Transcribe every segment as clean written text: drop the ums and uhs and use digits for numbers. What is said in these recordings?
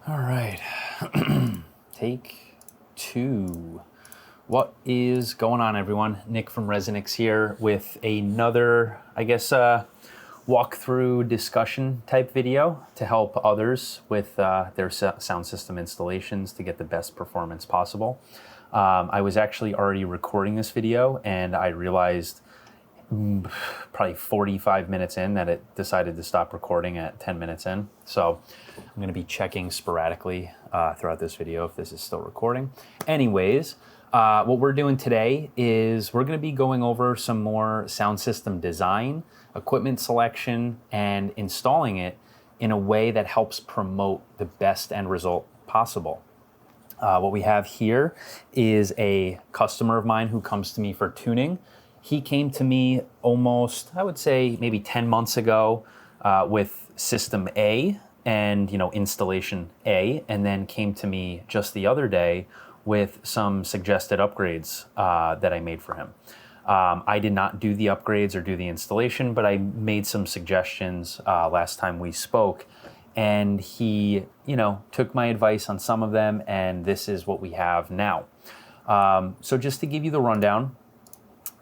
All right, take two. What is going on, everyone? Nick from ResoNix here with another, walkthrough discussion type video to help others with their sound system installations to get the best performance possible. I was actually already recording this video and I realized probably 45 minutes in that it decided to stop recording at 10 minutes in. So I'm going to be checking sporadically throughout this video if this is still recording. Anyways, what we're doing today is we're going to be going over some more sound system design, equipment selection, and installing it in a way that helps promote the best end result possible. What we have here is a customer of mine who comes to me for tuning. He came to me almost, I would say, maybe 10 months ago with system A and installation A, and then came to me just the other day with some suggested upgrades that I made for him. I did not do the upgrades or do the installation, but I made some suggestions last time we spoke, and he, took my advice on some of them, and this is what we have now. So just to give you the rundown,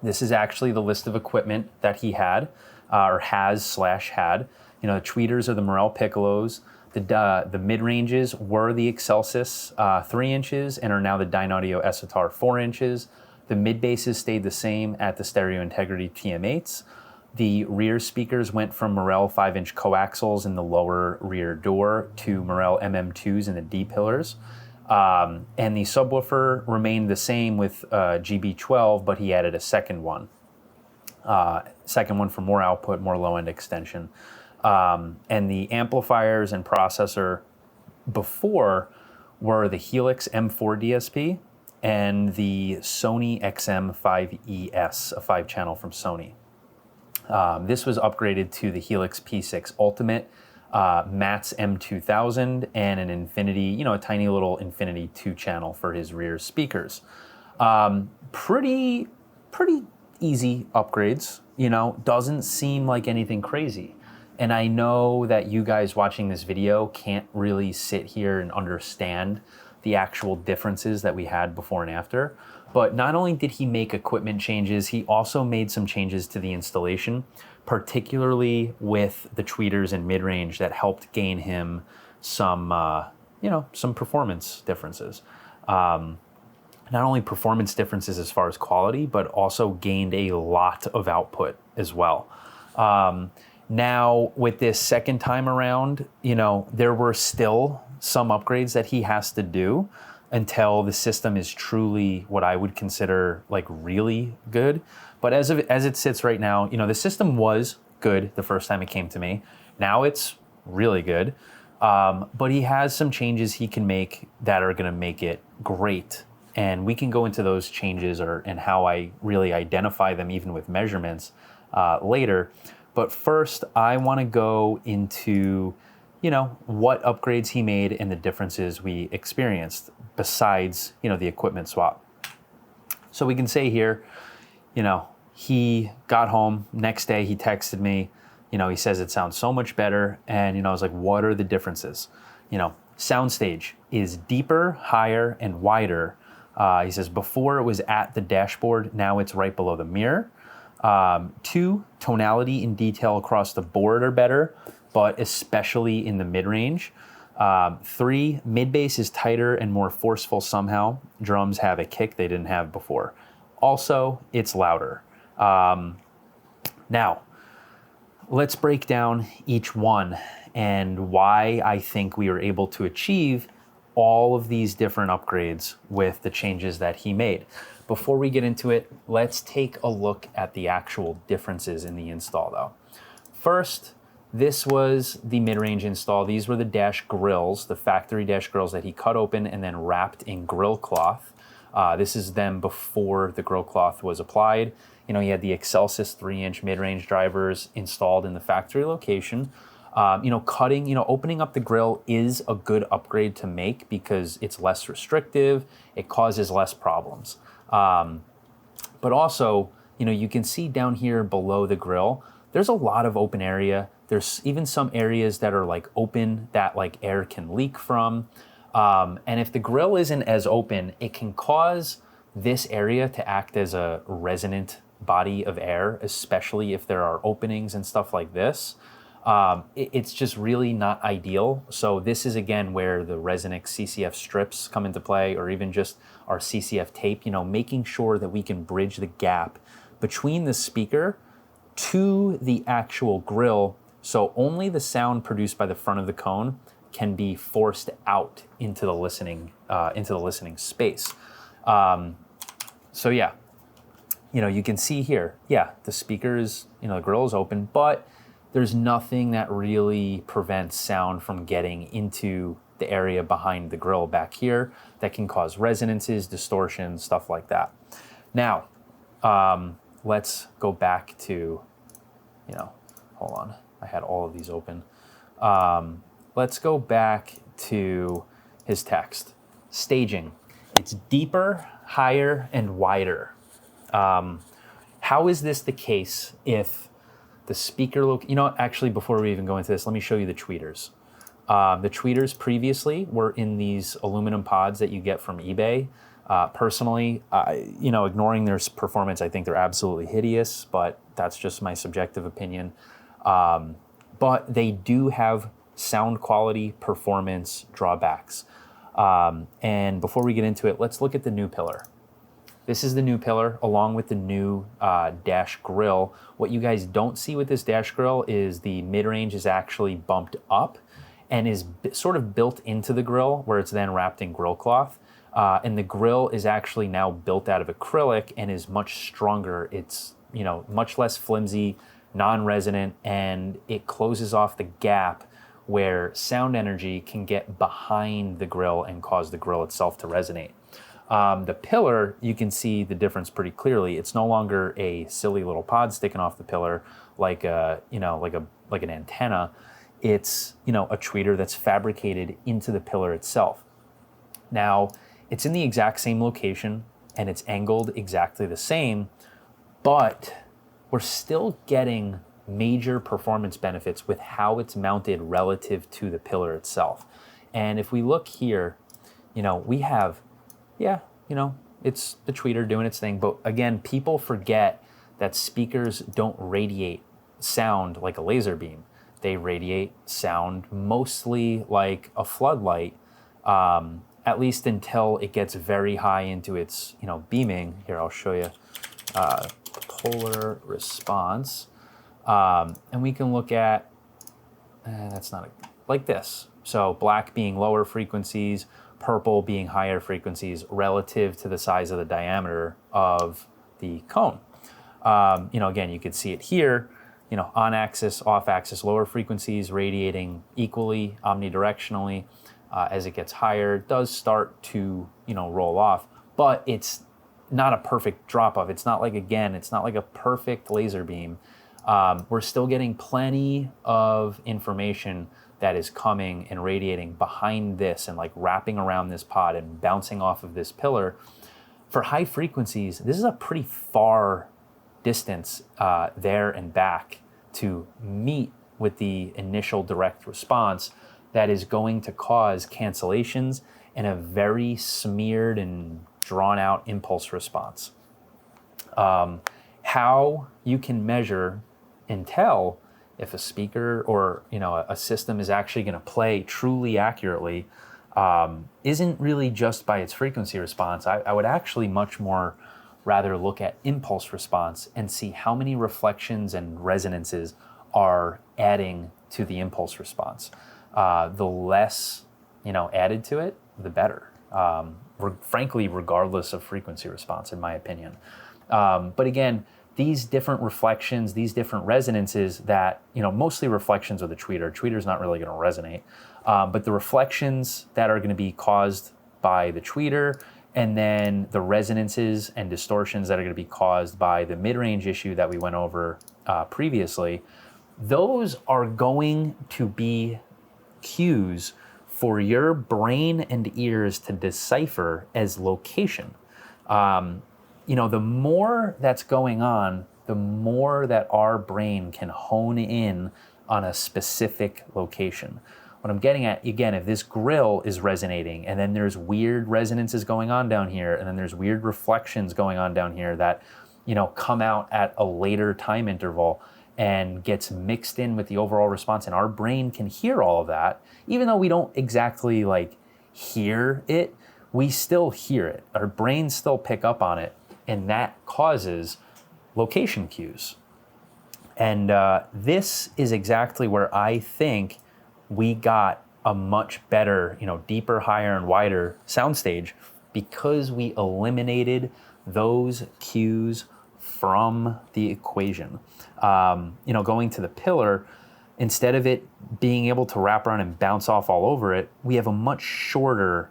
this is actually the list of equipment that he had, or has/had. The tweeters are the Morel Piccolos. The mid-ranges were the Excelsis 3 inches and are now the Dynaudio Essitar 4 inches. The mid-basses stayed the same at the Stereo Integrity TM8s. The rear speakers went from Morel 5-inch coaxials in the lower rear door to Morel MM2s in the D-pillars. And the subwoofer remained the same with GB12, but he added a second one. For more output, more low-end extension. And the amplifiers and processor before were the Helix M4 DSP and the Sony XM5ES, a 5-channel from Sony. This was upgraded to the Helix P6 Ultimate, Matt's M2000, and an Infinity, a tiny little Infinity 2-channel for his rear speakers. Pretty easy upgrades, doesn't seem like anything crazy. And I know that you guys watching this video can't really sit here and understand the actual differences that we had before and after. But not only did he make equipment changes, he also made some changes to the installation, particularly with the tweeters and mid-range that helped gain him some, some performance differences. Not only performance differences as far as quality, but also gained a lot of output as well. Now, with this second time around, there were still some upgrades that he has to do until the system is truly what I would consider like really good. But as it sits right now, the system was good the first time it came to me. Now it's really good. But he has some changes he can make that are going to make it great. And we can go into those changes and how I really identify them even with measurements later. But first, I want to go into, what upgrades he made and the differences we experienced besides, the equipment swap. So we can say here, he got home, next day he texted me, he says it sounds so much better. And, I was like, what are the differences? Soundstage is deeper, higher, and wider. He says before it was at the dashboard, now it's right below the mirror. 2, tonality and detail across the board are better, but especially in the mid-range. 3, mid-bass is tighter and more forceful somehow. Drums have a kick they didn't have before. Also, it's louder. Now, let's break down each one and why I think we were able to achieve all of these different upgrades with the changes that he made. Before we get into it, let's take a look at the actual differences in the install though. First, this was the mid-range install. These were the dash grills, the factory dash grills that he cut open and then wrapped in grill cloth. This is them before the grill cloth was applied. He had the Excelsis 3-inch mid-range drivers installed in the factory location. Opening up the grill is a good upgrade to make because it's less restrictive. It causes less problems. But also, you can see down here below the grill, there's a lot of open area There's even some areas that are like open that like air can leak from. And if the grill isn't as open, it can cause this area to act as a resonant body of air, especially if there are openings and stuff like this. It's just really not ideal. So this is again where the ResoNix CCF strips come into play, or even just our CCF tape, making sure that we can bridge the gap between the speaker to the actual grill, so only the sound produced by the front of the cone can be forced out into the listening space. So yeah, you can see here, yeah, the speaker is, the grill is open, but there's nothing that really prevents sound from getting into the area behind the grill back here that can cause resonances, distortions, stuff like that. Now, let's go back to, hold on, I had all of these open. Let's go back to his text. Staging. It's deeper, higher, and wider. How is this the case if the speaker, actually before we even go into this, let me show you the tweeters. The tweeters previously were in these aluminum pods that you get from eBay. Personally, ignoring their performance, I think they're absolutely hideous, but that's just my subjective opinion. But they do have sound quality, performance drawbacks. And before we get into it, let's look at the new pillar. This is the new pillar along with the new dash grill. What you guys don't see with this dash grill is the mid-range is actually bumped up and is sort of built into the grill, where it's then wrapped in grill cloth. And the grill is actually now built out of acrylic and is much stronger. It's much less flimsy, non-resonant, and it closes off the gap where sound energy can get behind the grill and cause the grill itself to resonate. The pillar, you can see the difference pretty clearly. It's no longer a silly little pod sticking off the pillar like an antenna. It's a tweeter that's fabricated into the pillar itself. Now, it's in the exact same location and it's angled exactly the same, but we're still getting major performance benefits with how it's mounted relative to the pillar itself. And if we look here, we have, it's the tweeter doing its thing. But again, people forget that speakers don't radiate sound like a laser beam. They radiate sound mostly like a floodlight, at least until it gets very high into its, beaming. Here, I'll show you polar response. And we can look at, like this. So black being lower frequencies, purple being higher frequencies relative to the size of the diameter of the cone. Again, you could see it here, on axis, off axis, lower frequencies radiating equally, omnidirectionally. As it gets higher, it does start to, roll off, but it's not a perfect drop off. It's not like a perfect laser beam. We're still getting plenty of information that is coming and radiating behind this and like wrapping around this pod and bouncing off of this pillar. For high frequencies, this is a pretty far distance there and back to meet with the initial direct response that is going to cause cancellations and a very smeared and drawn out impulse response. How you can measure and tell if a speaker or a system is actually going to play truly accurately isn't really just by its frequency response. I would actually much more rather look at impulse response and see how many reflections and resonances are adding to the impulse response. The less added to it, the better. Frankly, regardless of frequency response, in my opinion. But again, these different reflections, these different resonances that, mostly reflections of the tweeter. Tweeter's not really going to resonate. But the reflections that are going to be caused by the tweeter, and then the resonances and distortions that are going to be caused by the mid-range issue that we went over previously, those are going to be cues for your brain and ears to decipher as location. The more that's going on, the more that our brain can hone in on a specific location. What I'm getting at, again, if this grill is resonating and then there's weird resonances going on down here and then there's weird reflections going on down here that, come out at a later time interval and gets mixed in with the overall response, and our brain can hear all of that, even though we don't exactly like hear it, we still hear it. Our brains still pick up on it, and that causes location cues. And this is exactly where I think we got a much better, deeper, higher, and wider soundstage because we eliminated those cues from the equation. Going to the pillar, instead of it being able to wrap around and bounce off all over it, we have a much shorter,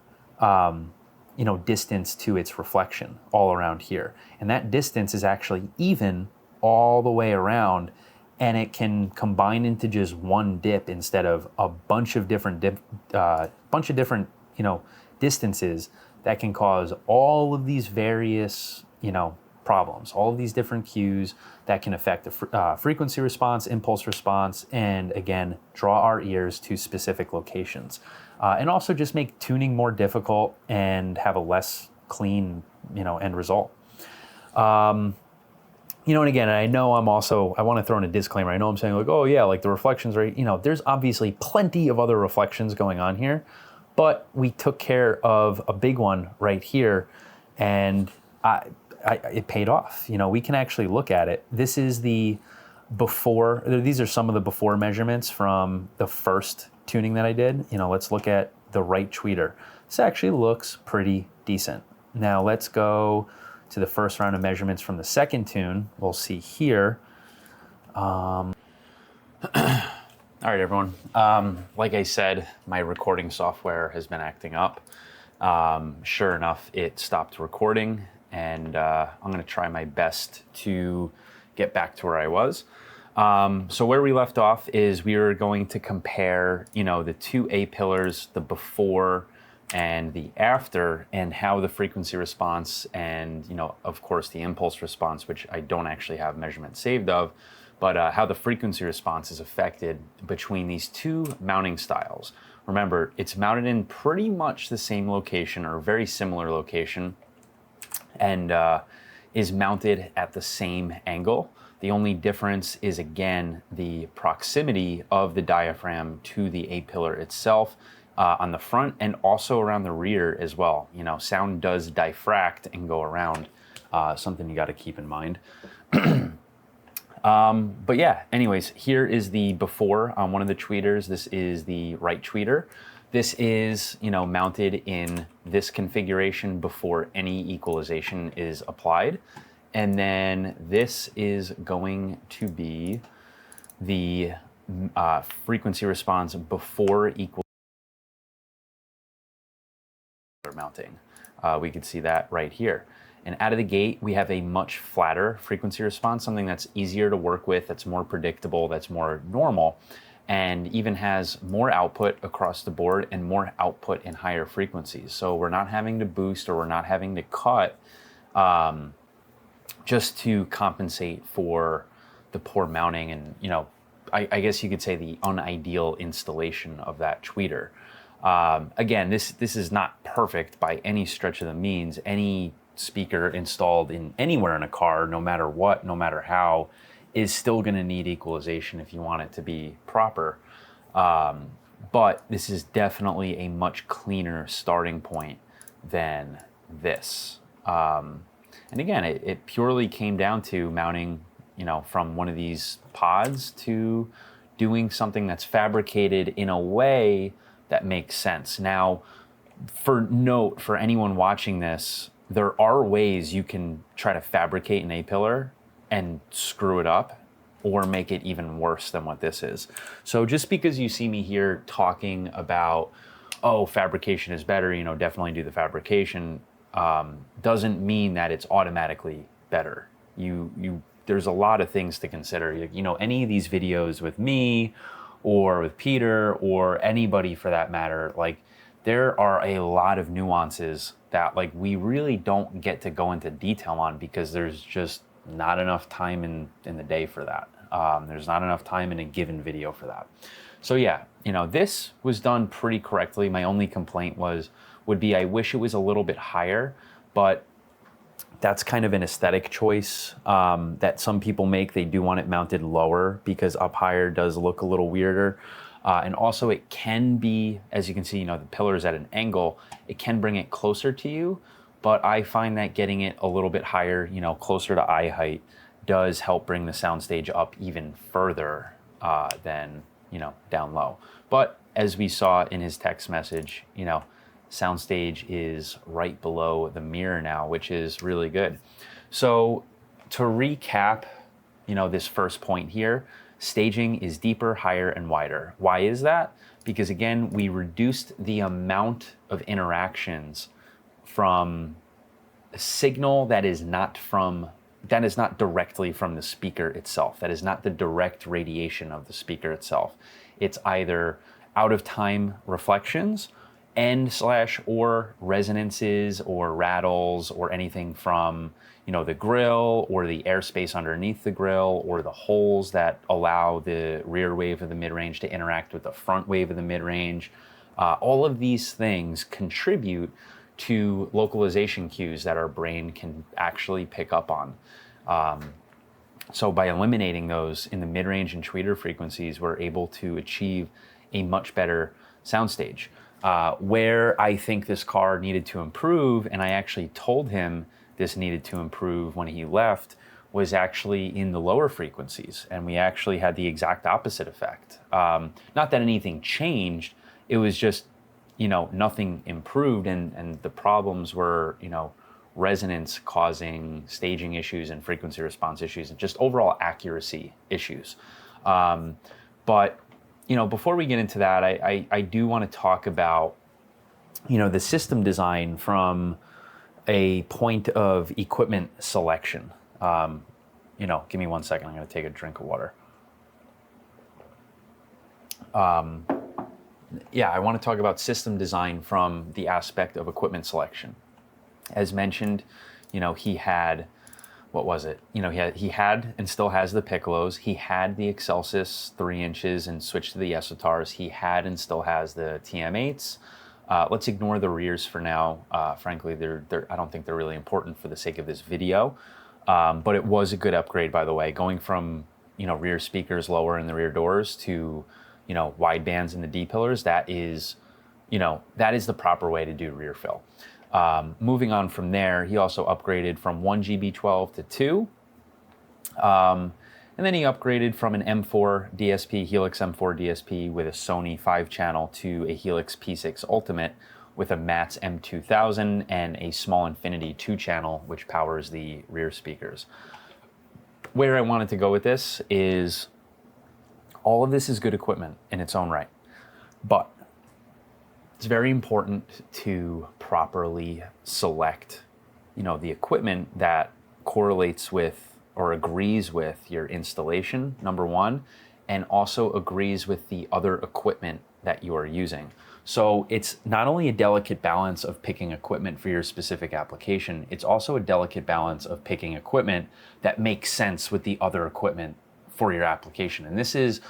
distance to its reflection all around here. And that distance is actually even all the way around, and it can combine into just one dip instead of a bunch of different distances that can cause all of these various, problems, all of these different cues that can affect the frequency response, impulse response, and again, draw our ears to specific locations. And also just make tuning more difficult and have a less clean, end result. And again, I know I want to throw in a disclaimer. I know I'm saying like, oh yeah, like the reflections, right? There's obviously plenty of other reflections going on here, but we took care of a big one right here, and it paid off. We can actually look at it. This is the before. These are some of the before measurements from the first tuning that I did. Let's look at the right tweeter. This actually looks pretty decent. Now let's go to the first round of measurements from the second tune. We'll see here. All right, everyone. Like I said, my recording software has been acting up. Sure enough, it stopped recording, and I'm going to try my best to get back to where I was. So where we left off is we were going to compare, the two A pillars, the before and the after, and how the frequency response and, of course, the impulse response, which I don't actually have measurements saved of, but how the frequency response is affected between these two mounting styles. Remember, it's mounted in pretty much the same location or very similar location, and is mounted at the same angle. The only difference is, again, the proximity of the diaphragm to the A pillar itself on the front and also around the rear as well. Sound does diffract and go around, something you got to keep in mind. But yeah, anyways, here is the before on one of the tweeters. This is the right tweeter. This is, mounted in this configuration before any equalization is applied. And then this is going to be the frequency response before equal mounting. We could see that right here. And out of the gate, we have a much flatter frequency response, something that's easier to work with, that's more predictable, that's more normal, and even has more output across the board and more output in higher frequencies. So we're not having to boost or we're not having to cut just to compensate for the poor mounting and, I guess you could say the unideal installation of that tweeter. Again, this is not perfect by any stretch of the means. Any speaker installed in anywhere in a car, no matter what, no matter how, is still going to need equalization if you want it to be proper. But this is definitely a much cleaner starting point than this. And again, it purely came down to mounting, from one of these pods to doing something that's fabricated in a way that makes sense. Now, for anyone watching this, there are ways you can try to fabricate an A-pillar and screw it up or make it even worse than what this is. So just because you see me here talking about, oh, fabrication is better, definitely do the fabrication, doesn't mean that it's automatically better. There's a lot of things to consider. Any of these videos with me or with Peter or anybody for that matter, like there are a lot of nuances that like we really don't get to go into detail on because there's just not enough time in the day for that. There's not enough time in a given video for that. So yeah, you know, this was done pretty correctly. My only complaint would be I wish it was a little bit higher, but that's kind of an aesthetic choice that some people make. They do want it mounted lower because up higher does look a little weirder. And also it can be, as you can see, you know, the pillar is at an angle. It can bring it closer to you, but I find that getting it a little bit higher, you know, closer to eye height does help bring the soundstage up even further than, you know, down low. But as we saw in his text message, you know, soundstage is right below the mirror now, which is really good. So to recap, you know, this first point here, staging is deeper, higher, and wider. Why is that? Because again, we reduced the amount of interactions from a signal that is not directly from the speaker itself. That is not the direct radiation of the speaker itself. It's either out of time reflections or resonances or rattles or anything from, you know, the grill or the airspace underneath the grill or the holes that allow the rear wave of the mid-range to interact with the front wave of the mid-range. All of these things contribute to localization cues that our brain can actually pick up on. So by eliminating those in the mid-range and tweeter frequencies, we're able to achieve a much better soundstage. Where I think this car needed to improve, and I actually told him this needed to improve when he left, was actually in the lower frequencies. And we actually had the exact opposite effect. Not that anything changed, it was just, you know, nothing improved, and the problems were, you know, resonance causing staging issues and frequency response issues and just overall accuracy issues. But you know, before we get into that, I do want to talk about, you know, the system design from a point of equipment selection. You know, give me 1 second. I'm going to take a drink of water. Yeah, I want to talk about system design from the aspect of equipment selection. As mentioned, you know, he had, what was it? You know, he had and still has the Piccolos. He had the Excelsis 3 inches and switched to the Esotars. He had and still has the TM8s. Let's ignore the rears for now. Frankly, I don't think they're really important for the sake of this video. But it was a good upgrade, by the way, going from, you know, rear speakers lower in the rear doors to, you know, wide bands in the D pillars. That is, you know, that is the proper way to do rear fill. Moving on from there, he also upgraded from 1 GB12 to 2. And then he upgraded from an M4 DSP, Helix M4 DSP with a Sony 5-channel to a Helix P6 Ultimate with a Mats M2000 and a small Infinity 2-channel, which powers the rear speakers. Where I wanted to go with this is all of this is good equipment in its own right, but it's very important to properly select, you know, the equipment that correlates with or agrees with your installation, number one, and also agrees with the other equipment that you are using. So it's not only a delicate balance of picking equipment for your specific application, it's also a delicate balance of picking equipment that makes sense with the other equipment for your application. And this is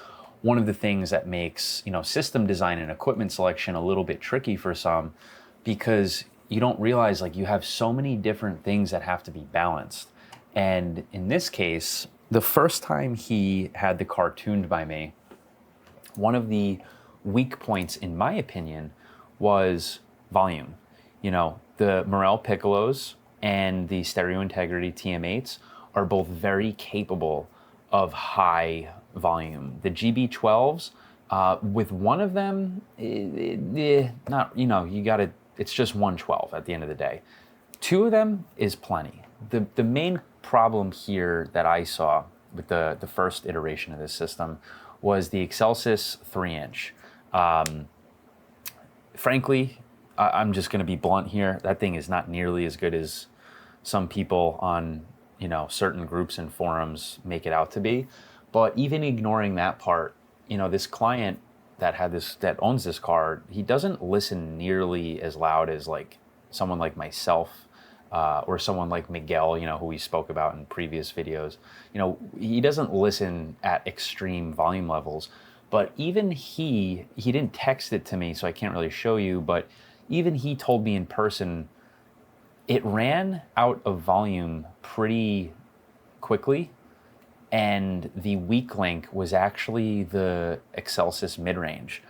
one of the things that makes, you know, system design and equipment selection a little bit tricky for some, because you don't realize, like, you have so many different things that have to be balanced. And in this case, the first time he had the car tuned by me, one of the weak points, in my opinion, was volume. You know, the Morel Piccolos and the Stereo Integrity TM8s are both very capable of high volume. The GB12s, with one of them, not, you know, you gotta, it's just 112 at the end of the day. Two of them is plenty. The main problem here that I saw with the first iteration of this system was the Excelsis 3-inch. Frankly, I'm just going to be blunt here. That thing is not nearly as good as some people on, you know, certain groups and forums make it out to be. But even ignoring that part, you know, this client that owns this car, he doesn't listen nearly as loud as like someone like myself or someone like Miguel, you know, who we spoke about in previous videos, you know, he doesn't listen at extreme volume levels, but even he didn't text it to me, so I can't really show you, but even he told me in person, it ran out of volume pretty quickly, and the weak link was actually the Excelsis mid-range.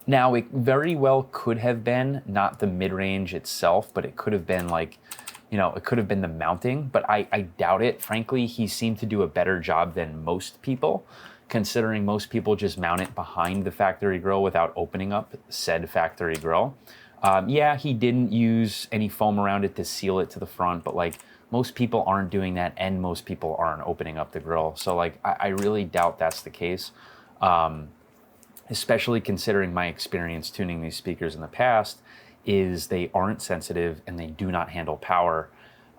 Now, it very well could have been not the mid-range itself, but it could have been like, you know, it could have been the mounting, but I doubt it. Frankly, he seemed to do a better job than most people, considering most people just mount it behind the factory grill without opening up said factory grill. Yeah, he didn't use any foam around it to seal it to the front, but like most people aren't doing that, and most people aren't opening up the grill. So like, I really doubt that's the case. Especially considering my experience tuning these speakers in the past, is they aren't sensitive and they do not handle power.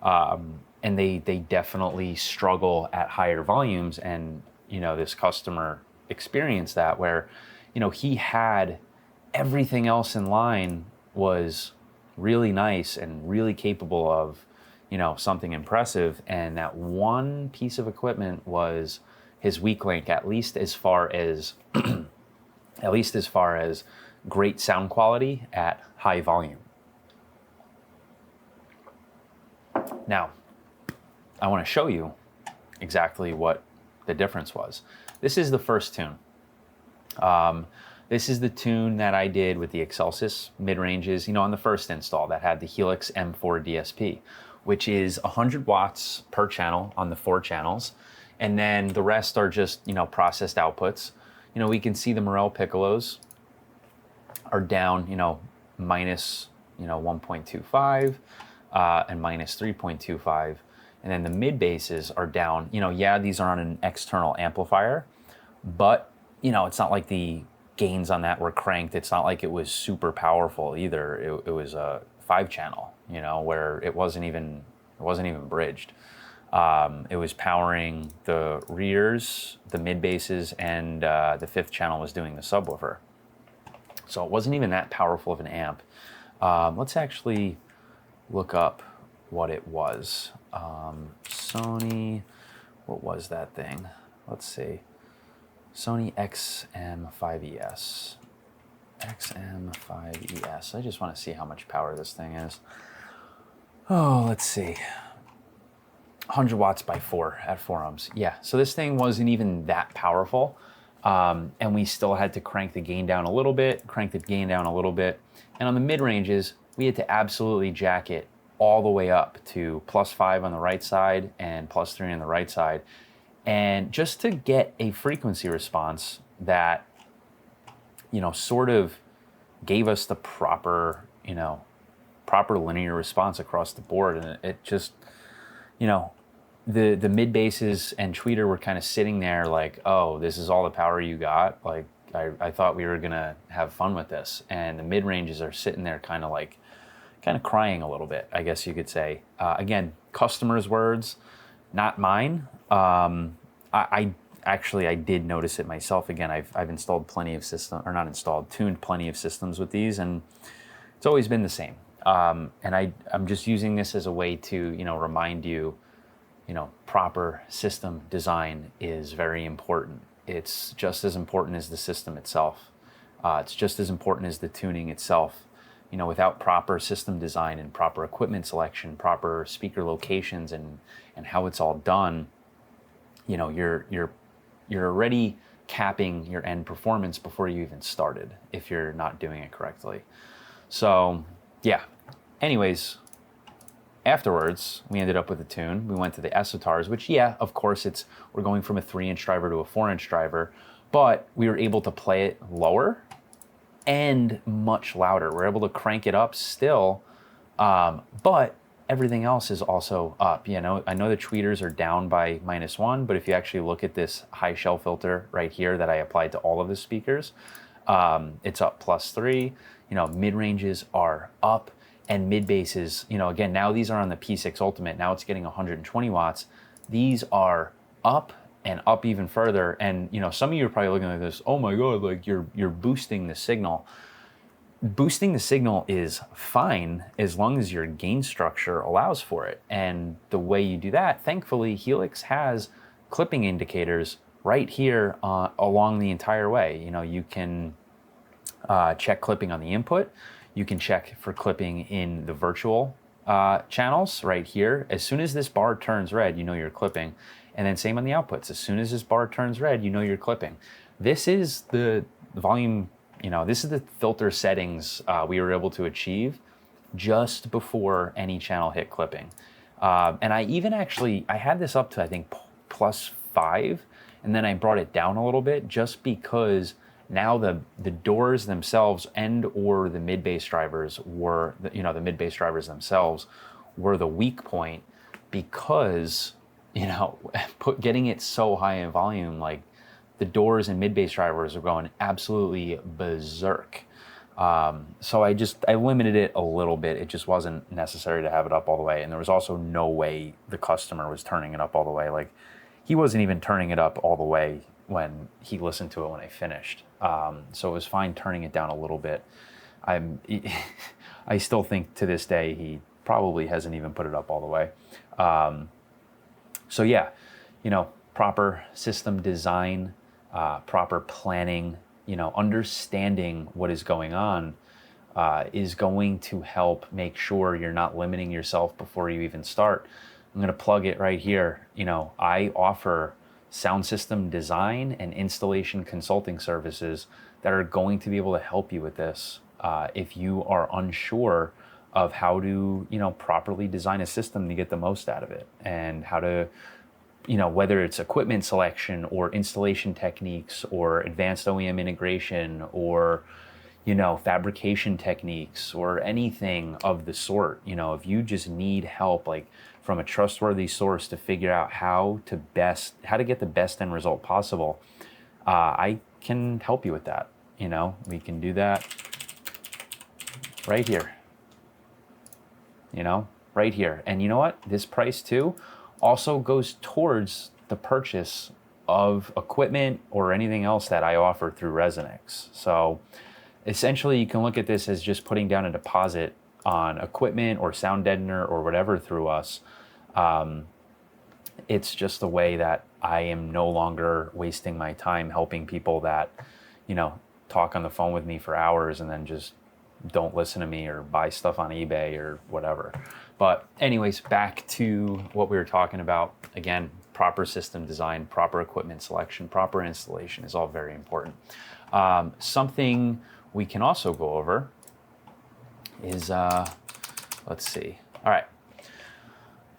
And they definitely struggle at higher volumes. And, you know, this customer experienced that where, you know, he had everything else in line was really nice and really capable of, you know, something impressive. And that one piece of equipment was his weak link, at least as far as great sound quality at high volume. Now, I want to show you exactly what the difference was. This is the first tune. This is the tune that I did with the Excelsis mid-ranges, you know, on the first install that had the Helix M4 DSP, which is 100 watts per channel on the 4 channels. And then the rest are just, you know, processed outputs. You know, we can see the Morel piccolos are down, you know, minus, you know, 1.25 and minus 3.25. And then the mid basses are down, you know, yeah, these are on an external amplifier, but, you know, it's not like the gains on that were cranked. It's not like it was super powerful either. It was a 5 channel, you know, where it wasn't even bridged. It was powering the rears, the mid basses, and the 5th channel was doing the subwoofer. So it wasn't even that powerful of an amp. Let's actually look up what it was. Sony, what was that thing? Let's see. Sony XM5ES. XM5ES. I just want to see how much power this thing is. Oh, let's see. 100 watts by 4 at 4 ohms. Yeah, so this thing wasn't even that powerful. And we still had to crank the gain down a little bit, And on the mid-ranges, we had to absolutely jack it all the way up to +5 on the right side and +3 on the right side. And just to get a frequency response that, you know, sort of gave us the proper, you know, proper linear response across the board. And it just, you know, the mid basses and tweeter were kind of sitting there like, oh, this is all the power you got. Like, I thought we were gonna have fun with this. And the mid ranges are sitting there kind of crying a little bit, I guess you could say. Again, customers' words, not mine. I actually did notice it myself. Again, I've installed plenty of systems, or not installed, tuned plenty of systems with these, and it's always been the same. And I'm just using this as a way to, you know, remind you, you know, proper system design is very important. It's just as important as the system itself. It's just as important as the tuning itself. You know, without proper system design and proper equipment selection, proper speaker locations, and how it's all done, you know, you're already capping your end performance before you even started if you're not doing it correctly. So yeah, anyways, afterwards we ended up with a tune. We went to the Esotars, which, yeah, of course, we're going from a 3-inch driver to a 4-inch driver, but we were able to play it lower and much louder. We're able to crank it up still, but everything else is also up. You know, I know the tweeters are down by -1, but if you actually look at this high shell filter right here that I applied to all of the speakers, it's up +3. You know, mid ranges are up, and mid basses, you know, again, now these are on the P6 Ultimate. Now it's getting 120 watts. These are up and up even further. And, you know, some of you are probably looking at this, oh my God, like you're boosting the signal. boosting the signal is fine as long as your gain structure allows for it. And the way you do that, thankfully, Helix has clipping indicators right here along the entire way. You know, you can check clipping on the input. You can check for clipping in the virtual channels right here. As soon as this bar turns red, you know you're clipping. And then same on the outputs. As soon as this bar turns red, you know you're clipping. This is the volume, you know, this is the filter settings we were able to achieve just before any channel hit clipping. And I even actually, I had this up to, I think, +5, and then I brought it down a little bit just because now the doors themselves and or the mid-bass drivers were, you know, the mid-bass drivers themselves were the weak point because, you know, getting it so high in volume, like the doors and mid-bass drivers are going absolutely berserk. So I limited it a little bit. It just wasn't necessary to have it up all the way. And there was also no way the customer was turning it up all the way. Like he wasn't even turning it up all the way when he listened to it when I finished. So it was fine turning it down a little bit. I still think to this day, he probably hasn't even put it up all the way. So yeah, you know, proper system design, proper planning, you know, understanding what is going on is going to help make sure you're not limiting yourself before you even start. I'm going to plug it right here. You know, I offer sound system design and installation consulting services that are going to be able to help you with this. If you are unsure of how to, you know, properly design a system to get the most out of it, and how to, you know, whether it's equipment selection or installation techniques or advanced OEM integration or, you know, fabrication techniques or anything of the sort. You know, if you just need help, like from a trustworthy source to figure out how to get the best end result possible, I can help you with that. You know, we can do that right here. You know, right here. And you know what? This price too also goes towards the purchase of equipment or anything else that I offer through ResoNix. So essentially you can look at this as just putting down a deposit on equipment or sound deadener or whatever through us. It's just a way that I am no longer wasting my time helping people that, you know, talk on the phone with me for hours and then just don't listen to me or buy stuff on eBay or whatever. But anyways, back to what we were talking about. Again, proper system design, proper equipment selection, proper installation is all very important. Something we can also go over is, let's see. All right.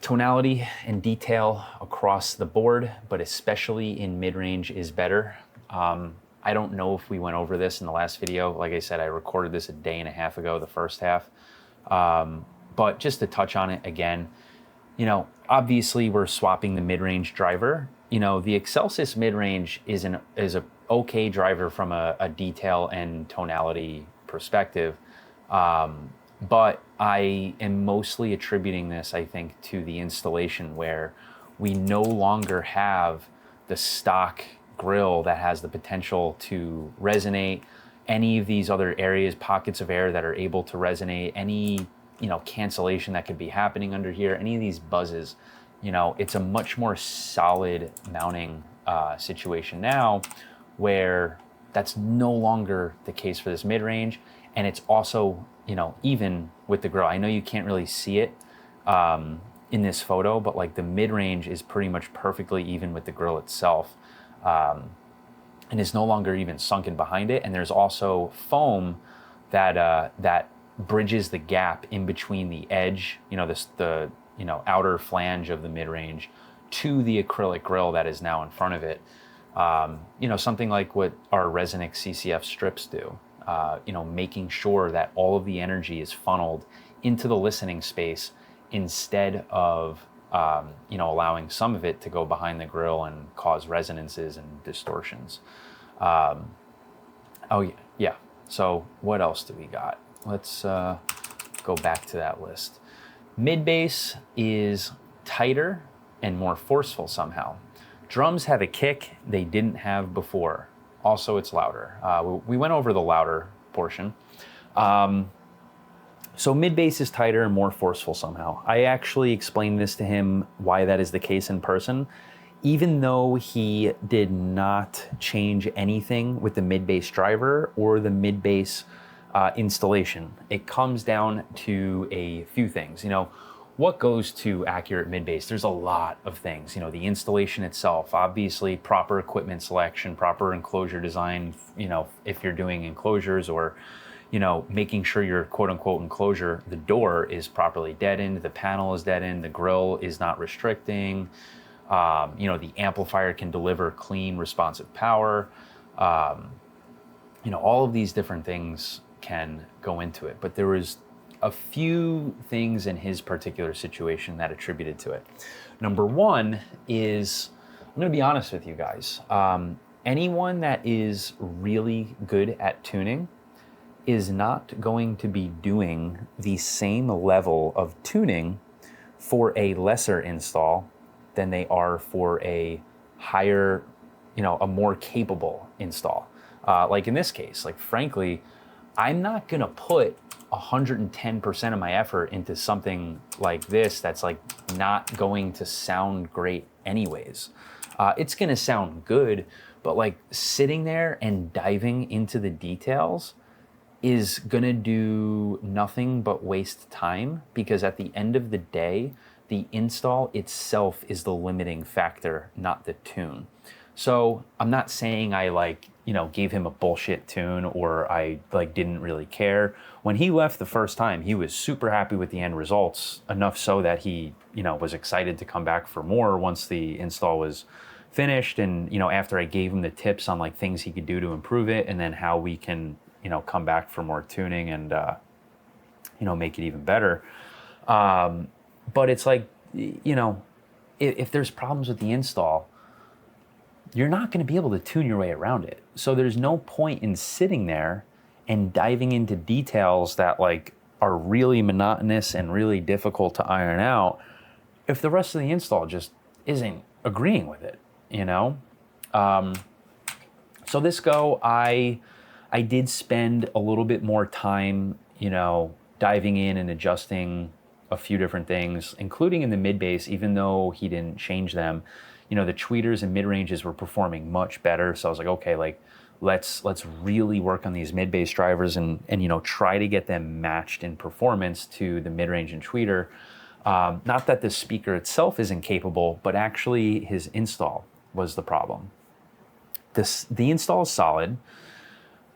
Tonality and detail across the board, but especially in mid-range is better. I don't know if we went over this in the last video. Like I said, I recorded this a day and a half ago, the first half. But just to touch on it again, you know, obviously we're swapping the mid-range driver. You know, the Excelsis mid-range is a okay driver from a detail and tonality perspective. But I am mostly attributing this, I think, to the installation where we no longer have the stock grill that has the potential to resonate any of these other areas, pockets of air that are able to resonate, any, you know, cancellation that could be happening under here, any of these buzzes. You know, it's a much more solid mounting situation now where that's no longer the case for this mid-range. And it's also, you know, even with the grill, I know you can't really see it in this photo, but like the mid-range is pretty much perfectly even with the grill itself. And is no longer even sunken behind it. And there's also foam that that bridges the gap in between the edge, you know, the outer flange of the mid-range to the acrylic grill that is now in front of it. You know, something like what our ResoNix CCF strips do. You know, making sure that all of the energy is funneled into the listening space instead of you know, allowing some of it to go behind the grill and cause resonances and distortions. Oh yeah. So what else do we got? Let's go back to that list. Mid-bass is tighter and more forceful somehow. Drums have a kick they didn't have before. Also, it's louder. We went over the louder portion. So mid-bass is tighter and more forceful somehow. I actually explained this to him, why that is the case in person. Even though he did not change anything with the mid-bass driver or the mid-bass installation, it comes down to a few things. You know, what goes to accurate mid-bass? There's a lot of things. You know, the installation itself, obviously proper equipment selection, proper enclosure design, you know, if you're doing enclosures, or you know, making sure your quote unquote enclosure, the door is properly deadened, the panel is deadened, the grill is not restricting, you know, the amplifier can deliver clean, responsive power. You know, all of these different things can go into it, but there was a few things in his particular situation that attributed to it. Number one is, I'm gonna be honest with you guys, anyone that is really good at tuning is not going to be doing the same level of tuning for a lesser install than they are for a higher, you know, a more capable install. Like in this case, like frankly, I'm not gonna put 110% of my effort into something like this that's like not going to sound great anyways. It's gonna sound good, but like sitting there and diving into the details is gonna do nothing but waste time, because at the end of the day, the install itself is the limiting factor, not the tune. So I'm not saying I like, you know, gave him a bullshit tune or I like didn't really care. When he left the first time, he was super happy with the end results, enough so that he, you know, was excited to come back for more once the install was finished. And, you know, after I gave him the tips on like things he could do to improve it, and then how we can, you know, come back for more tuning and, you know, make it even better. But it's like, you know, if there's problems with the install, you're not going to be able to tune your way around it. So there's no point in sitting there and diving into details that like are really monotonous and really difficult to iron out if the rest of the install just isn't agreeing with it, you know? So this go, I did spend a little bit more time, you know, diving in and adjusting a few different things, including in the mid-bass, even though he didn't change them. You know, the tweeters and mid-ranges were performing much better. So I was like, okay, like let's really work on these mid-bass drivers and you know, try to get them matched in performance to the mid-range and tweeter. Not that the speaker itself isn't capable, but actually his install was the problem. The install is solid,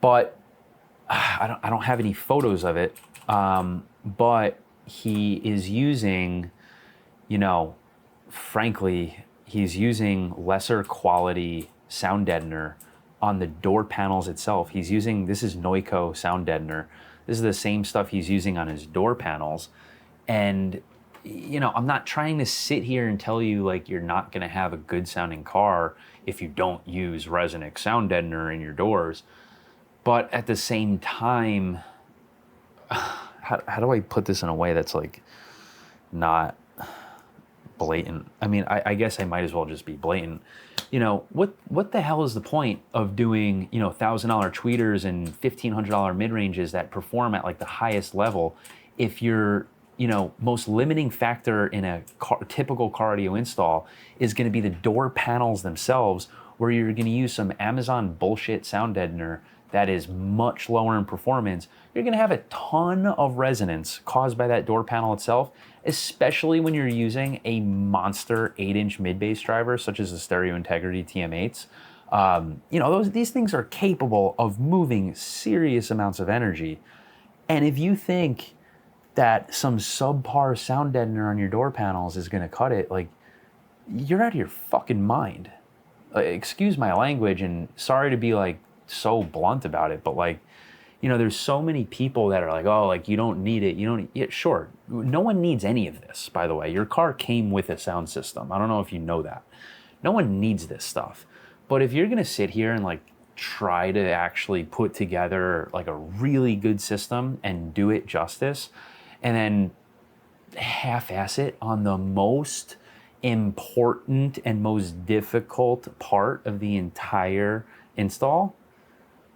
but I don't have any photos of it. But he is using, you know, frankly, he's using lesser quality sound deadener on the door panels itself. He's using, this is Noico sound deadener. This is the same stuff he's using on his door panels. And, you know, I'm not trying to sit here and tell you like you're not gonna have a good sounding car if you don't use ResoNix sound deadener in your doors. But at the same time, how do I put this in a way that's like not blatant? I mean, I guess I might as well just be blatant. You know, what the hell is the point of doing, you know, $1,000 tweeters and $1,500 mid-ranges that perform at like the highest level if your, you know, most limiting factor in a typical car audio install is going to be the door panels themselves, where you're going to use some Amazon bullshit sound deadener that is much lower in performance. You're gonna have a ton of resonance caused by that door panel itself, especially when you're using a monster 8-inch mid-bass driver, such as the Stereo Integrity TM8s. You know, these things are capable of moving serious amounts of energy. And if you think that some subpar sound deadener on your door panels is gonna cut it, like, you're out of your fucking mind. Excuse my language, and sorry to be like so blunt about it, but like, you know, there's so many people that are like, oh, like you don't need it. You don't, yeah, sure. No one needs any of this, by the way. Your car came with a sound system. I don't know if you know that. No one needs this stuff. But if you're gonna sit here and like try to actually put together like a really good system and do it justice, and then half-ass it on the most important and most difficult part of the entire install,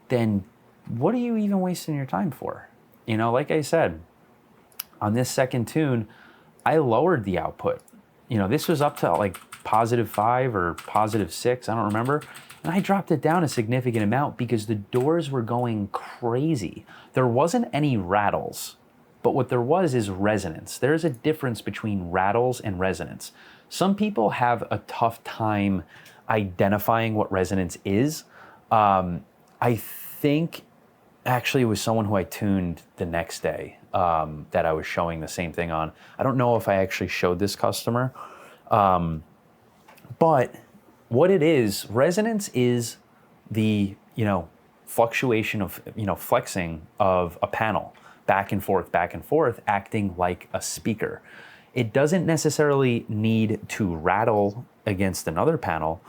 then what are you even wasting your time for? You know, like I said, on this second tune, I lowered the output. You know, this was up to like +5 or +6, I don't remember. And I dropped it down a significant amount because the doors were going crazy. There wasn't any rattles, but what there was is resonance. There's a difference between rattles and resonance. Some people have a tough time identifying what resonance is. I think actually it was someone who I tuned the next day that I was showing the same thing on. I don't know if I actually showed this customer, but what it is, resonance is the, you know, fluctuation of, you know, flexing of a panel back and forth, acting like a speaker. It doesn't necessarily need to rattle against another panel,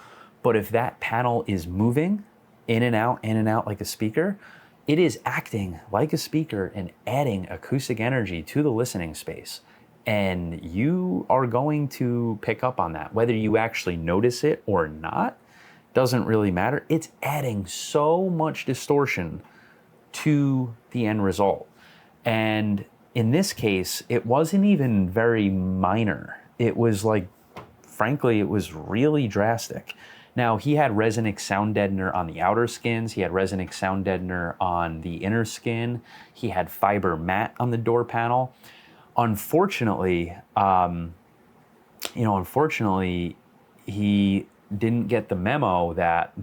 but if that panel is moving in and out like a speaker, it is acting like a speaker and adding acoustic energy to the listening space. And you are going to pick up on that. Whether you actually notice it or not, doesn't really matter. It's adding so much distortion to the end result. And in this case, it wasn't even very minor. It was like, frankly, it was really drastic. Now, he had ResoNix sound deadener on the outer skins. He had ResoNix sound deadener on the inner skin. He had fiber mat on the door panel. Unfortunately, he didn't get the memo that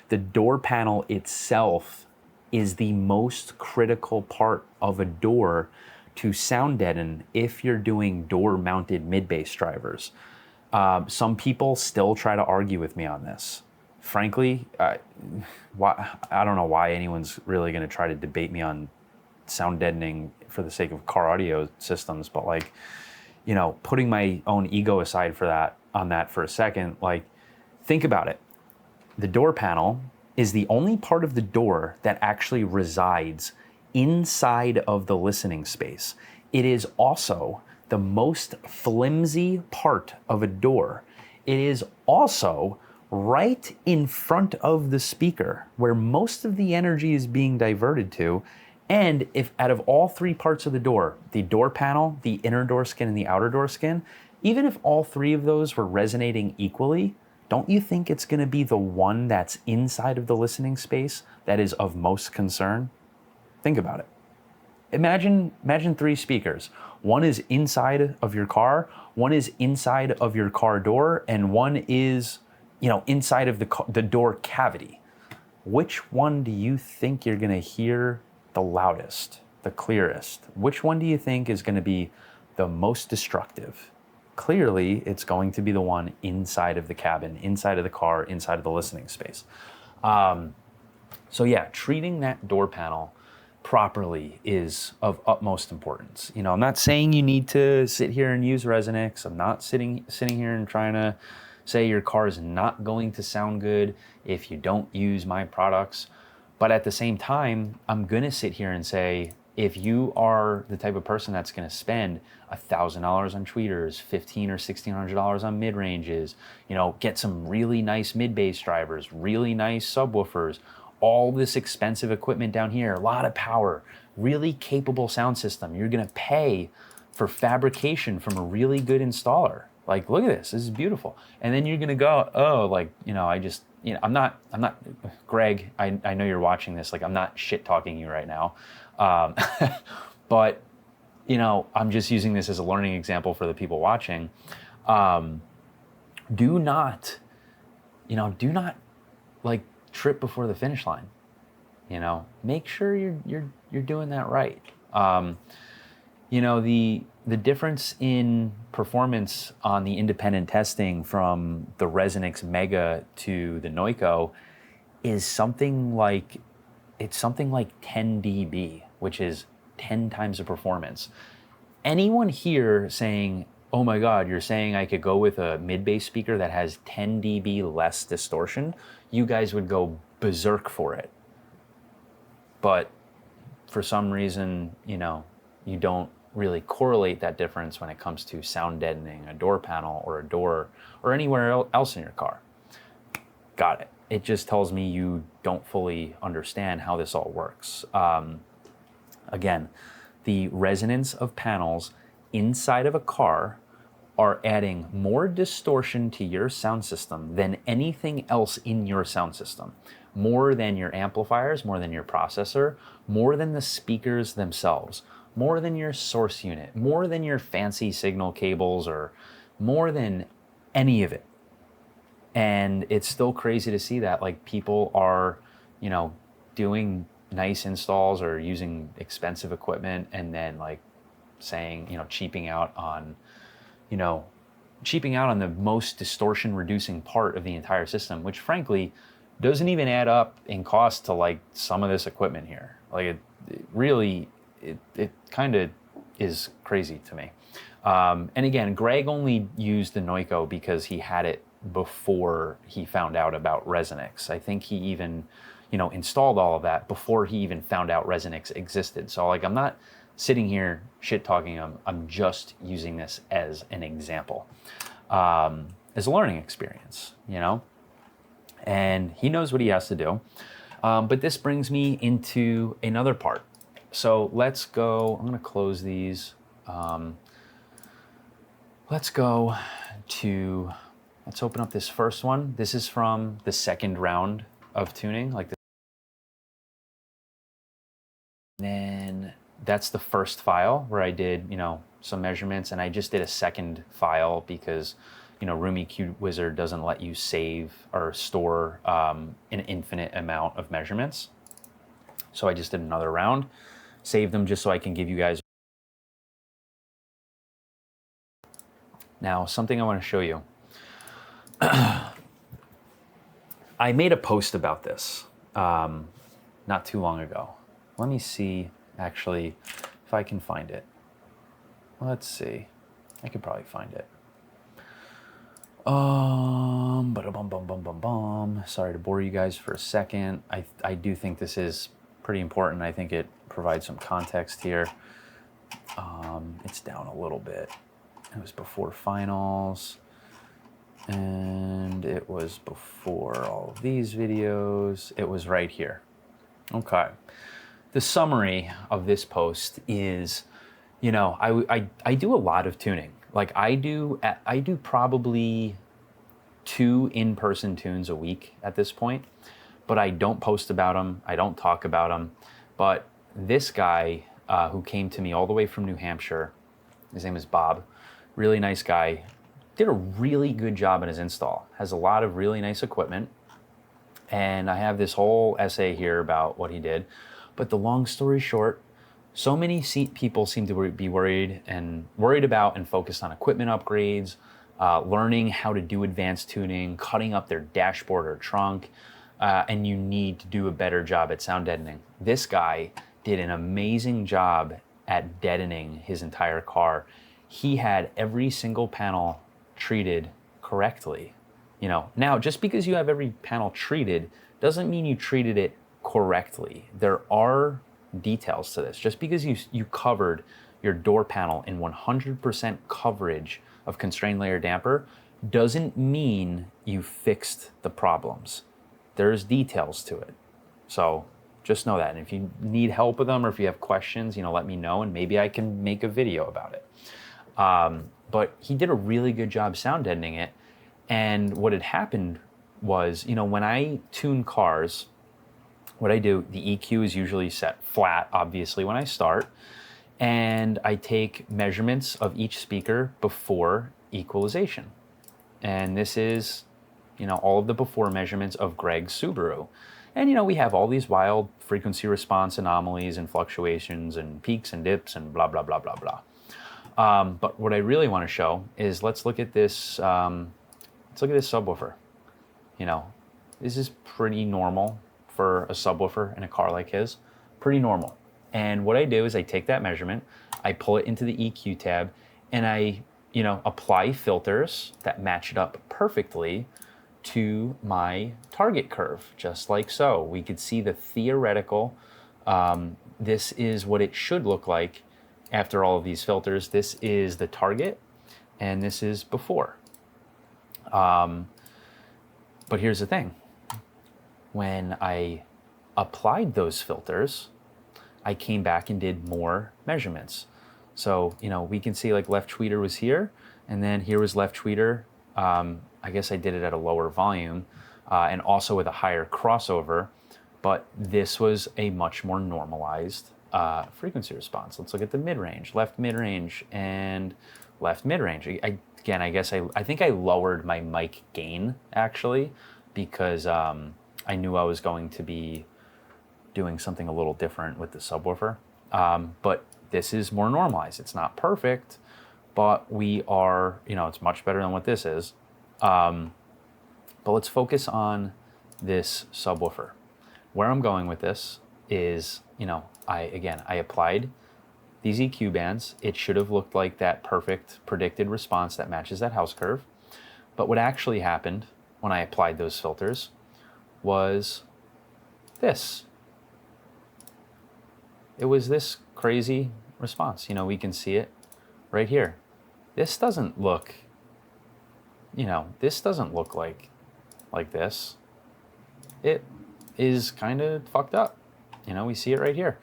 the door panel itself is the most critical part of a door to sound deaden if you're doing door mounted mid-bass drivers. Some people still try to argue with me on this. Frankly, I don't know why anyone's really going to try to debate me on sound deadening for the sake of car audio systems, but like, you know, putting my own ego aside on that for a second, like, think about it. The door panel is the only part of the door that actually resides inside of the listening space. It is also the most flimsy part of a door. It is also right in front of the speaker where most of the energy is being diverted to. And if out of all three parts of the door panel, the inner door skin, and the outer door skin, even if all three of those were resonating equally, don't you think it's gonna be the one that's inside of the listening space that is of most concern? Think about it. Imagine three speakers. One is inside of your car, one is inside of your car door, and one is, you know, inside of the door cavity. Which one do you think you're gonna hear the loudest, the clearest? Which one do you think is gonna be the most destructive? Clearly, it's going to be the one inside of the cabin, inside of the car, inside of the listening space. So yeah, treating that door panel properly is of utmost importance. You know, I'm not saying you need to sit here and use ResoNix. I'm not sitting here and trying to say your car is not going to sound good if you don't use my products. But at the same time, I'm gonna sit here and say, if you are the type of person that's gonna spend $1,000 on tweeters, $1,500 or $1,600 on mid-ranges, you know, get some really nice mid-bass drivers, really nice subwoofers, all this expensive equipment down here, a lot of power, really capable sound system. You're gonna pay for fabrication from a really good installer. Like, look at this is beautiful. And then you're gonna go, oh, like, you know, I'm not, Greg, I know you're watching this, like, I'm not shit talking you right now. But, you know, I'm just using this as a learning example for the people watching. Do not like trip before the finish line. You know, make sure you're doing that right. You know, the difference in performance on the independent testing from the ResoNix Mega to the Noiko is something like 10 dB, which is 10 times the performance. Anyone here saying, oh my God, you're saying I could go with a mid-bass speaker that has 10 dB less distortion, you guys would go berserk for it. But for some reason, you know, you don't really correlate that difference when it comes to sound deadening a door panel or a door or anywhere else in your car. Got it. It just tells me you don't fully understand how this all works. Again, the resonance of panels inside of a car are adding more distortion to your sound system than anything else in your sound system. More than your amplifiers, more than your processor, more than the speakers themselves, more than your source unit, more than your fancy signal cables, or more than any of it. And it's still crazy to see that, like, people are, you know, doing nice installs or using expensive equipment and then like saying, you know, cheaping out on the most distortion reducing part of the entire system, which frankly doesn't even add up in cost to like some of this equipment here. Like it really kind of is crazy to me. And again, Greg only used the Noiko because he had it before he found out about ResoNix. I think he even, you know, installed all of that before he even found out ResoNix existed. So like, I'm not sitting here shit talking him. I'm just using this as an example, as a learning experience, you know, and he knows what he has to do. But this brings me into another part. So let's go, I'm going to close these. Let's open up this first one. This is from the second round of tuning, like this. Then that's the first file where I did, you know, some measurements, and I just did a second file because, you know, Room EQ Wizard doesn't let you save or store an infinite amount of measurements. So I just did another round, saved them just so I can give you guys. Now, something I want to show you. I made a post about this not too long ago. Let me see, actually, if I can find it. Let's see. I could probably find it. Sorry to bore you guys for a second. I do think this is pretty important. I think it provides some context here. It's down a little bit. It was before finals, and it was before all of these videos. It was right here. Okay. The summary of this post is, you know, I do a lot of tuning. Like I do probably 2 in-person tunes a week at this point, but I don't post about them. I don't talk about them. But this guy who came to me all the way from New Hampshire, his name is Bob, really nice guy, did a really good job in his install, has a lot of really nice equipment. And I have this whole essay here about what he did. But the long story short, so many people seem to be worried about and focused on equipment upgrades, learning how to do advanced tuning, cutting up their dashboard or trunk, and you need to do a better job at sound deadening. This guy did an amazing job at deadening his entire car. He had every single panel treated correctly. You know, now just because you have every panel treated doesn't mean you treated it correctly. There are details to this. Just because you covered your door panel in 100% coverage of constrained layer damper doesn't mean you fixed the problems. There's details to it. So just know that. And if you need help with them or if you have questions, you know, let me know and maybe I can make a video about it. But he did a really good job sound deadening it. And what had happened was, you know, when I tune cars, what I do, the EQ is usually set flat, obviously, when I start. And I take measurements of each speaker before equalization. And this is, you know, all of the before measurements of Greg's Subaru. And, you know, we have all these wild frequency response anomalies and fluctuations and peaks and dips and blah, blah, blah, blah, blah. But what I really want to show is let's look at this subwoofer. You know, this is pretty normal for a subwoofer in a car like his, pretty normal. And what I do is I take that measurement, I pull it into the EQ tab, and I, you know, apply filters that match it up perfectly to my target curve, just like so. We could see the theoretical, this is what it should look like after all of these filters. This is the target, and this is before. But here's the thing. When I applied those filters, I came back and did more measurements. So, we can see like left tweeter was here, and then here was left tweeter. I guess I did it at a lower volume and also with a higher crossover, but this was a much more normalized frequency response. Let's look at the mid-range, left mid-range, and left mid-range. Again, I think I lowered my mic gain actually because I knew I was going to be doing something a little different with the subwoofer. But this is more normalized. It's not perfect, but we are, it's much better than what this is. But let's focus on this subwoofer. Where I'm going with this is, I applied these EQ bands. It should have looked like that perfect predicted response that matches that house curve. But what actually happened when I applied those filters was this. It was this crazy response. We can see it right here. This doesn't look, this doesn't look like this. It is kind of fucked up. We see it right here.